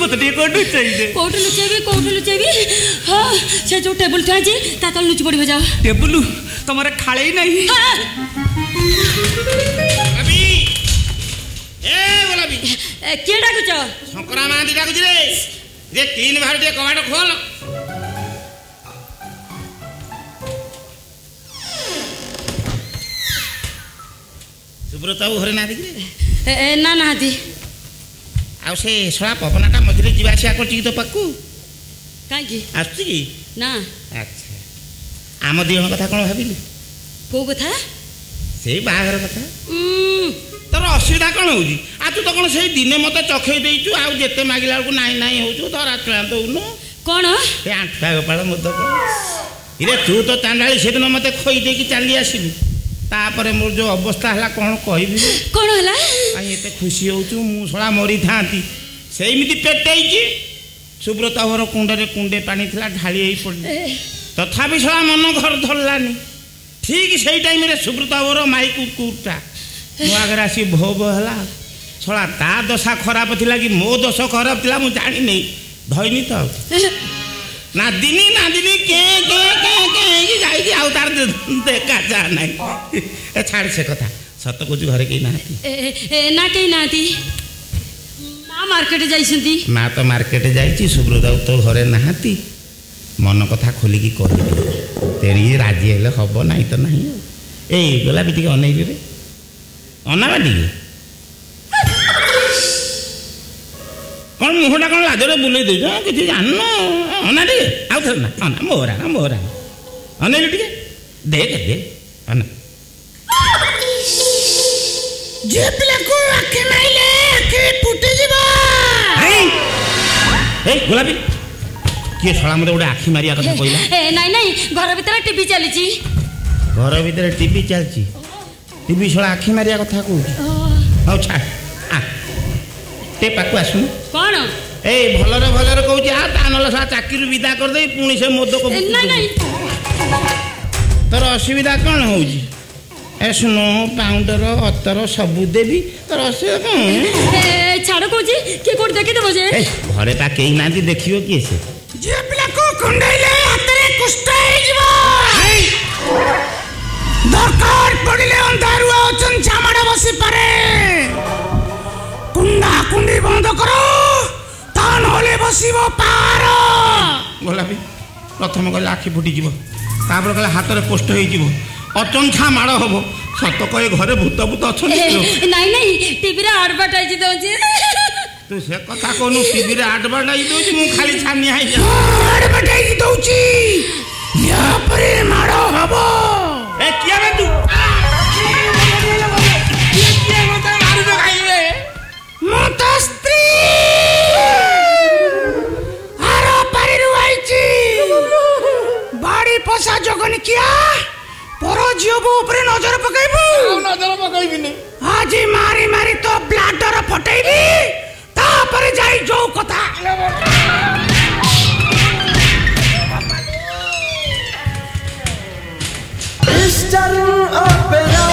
मत टे को लुचाई कोठे लुचेबी हां से जो टेबल था जे ता तल लुचि पड़िबो जाओ टेबल तमरे खाले नहीं अभी ए बोला भी के डाकुछ शंकरा मांदी डाकुछ रे 3 बार दे कबाड़ खोल सुब्रता घरे ना देखिरे ना नाती आ से सळा पवनटा मझिरे जीवा आसिया करछि तो पक्कू काई आछि की ना अच्छा आम दिहन कथा कोन भाबिलु को कथा सेई बाहागर कथा तोर असुविधा कोन होउजी आ तू तो कोन सेई दिने मते चखै देइछु आ जेते मागिला को नाही नाही होउछु तो रातला दउनु कोन ए आठा गोपाल मोदक इरे तू तो चांडाली सेदिन मते खोई देकी चाली आसिलु तापर मोर जो अवस्था है कौन कहबी कौन है आई एते खुशी होचु मु सळा मरी थांती सेमिति पेटेइची सुब्रता घर कुंडे कुंडे पानी थिला ढाली हेई पड़ली तथापि सळा मन घर धरलानी ठीक सेई टाइम रे सुब्रता घर माई कुकुरटा मो आगर आसी भो भो हला सळा ता दशा खराब थिला कि मो दश खराब थिला मु जानि नै धइनी तो नादिनी के जाई आउ तार देखा जा नहीं ए छाड़ से कथा सत कुछ घरे के ना कहीं नाती मां मार्केट जाइसंती ना तो मार्केट जाइची सुब्रता तो घरे नाहाती मन कथा खोली की कहि तेरी राजी हेले हबो नहीं तो नहीं ए गला भी टिके अनै रे अना बाटी कौन मुहटा कौन लाजरे बुले दे कि जान अना टे आउ थे ना अना मोहरा अने टे देख दे अना जे पिला को आखे माइले आखे फुटी जीवा ए गुलाबी के छळा मते ओडे आखी मारिया कथा कइला ए नहीं घर भीतर टीवी चलीची घर भीतर टीवी चलची टीवी छळा आखी मारिया कथा को आउ छा आ ते पाकु आसु कौन ए भलरे कहूँ आ तानल सा चाकरी विदा कर दे पुणी से मोद को नहीं तोर असुविधा कौन हो स्नो पाउडर अतर सबू देवी तोर असुविधा कौन छाड़ कहूँ किए कोट देखी देव जे घरे पा कई ना देखियो किए से जे पिला को कुंडैले हातरे कुष्ठ हे जीवो दरकार पड़िले अंधारुआ ओचन छामाडा बसी पारे कुंडा कुंडी बंद करो तान होले बसिबो पार गोलाबी प्रथम कहले आखि फुटी जीवो तापर कहले हाथ रे पोस्ट होई जीवो अचंछा माड़ हबो सत कहे घरे भूत भूत अछन नहीं टीवी रे एडवर्टाइज दोजी तू से कथा कोनु टीवी रे एडवर्टाइज दोजी मु खाली छानी हाई जा एडवर्टाइज दोची या परे माड़ हबो ए किया बे तू मोता स्त्री आरो पारिरु आइची बाड़ी पोसा जगन किया पर जियोबो ऊपर नजर पकाइबो ने आज मारी मारी तो ब्लाडर फटैबी तापर जाई जो कथा Eastern Opera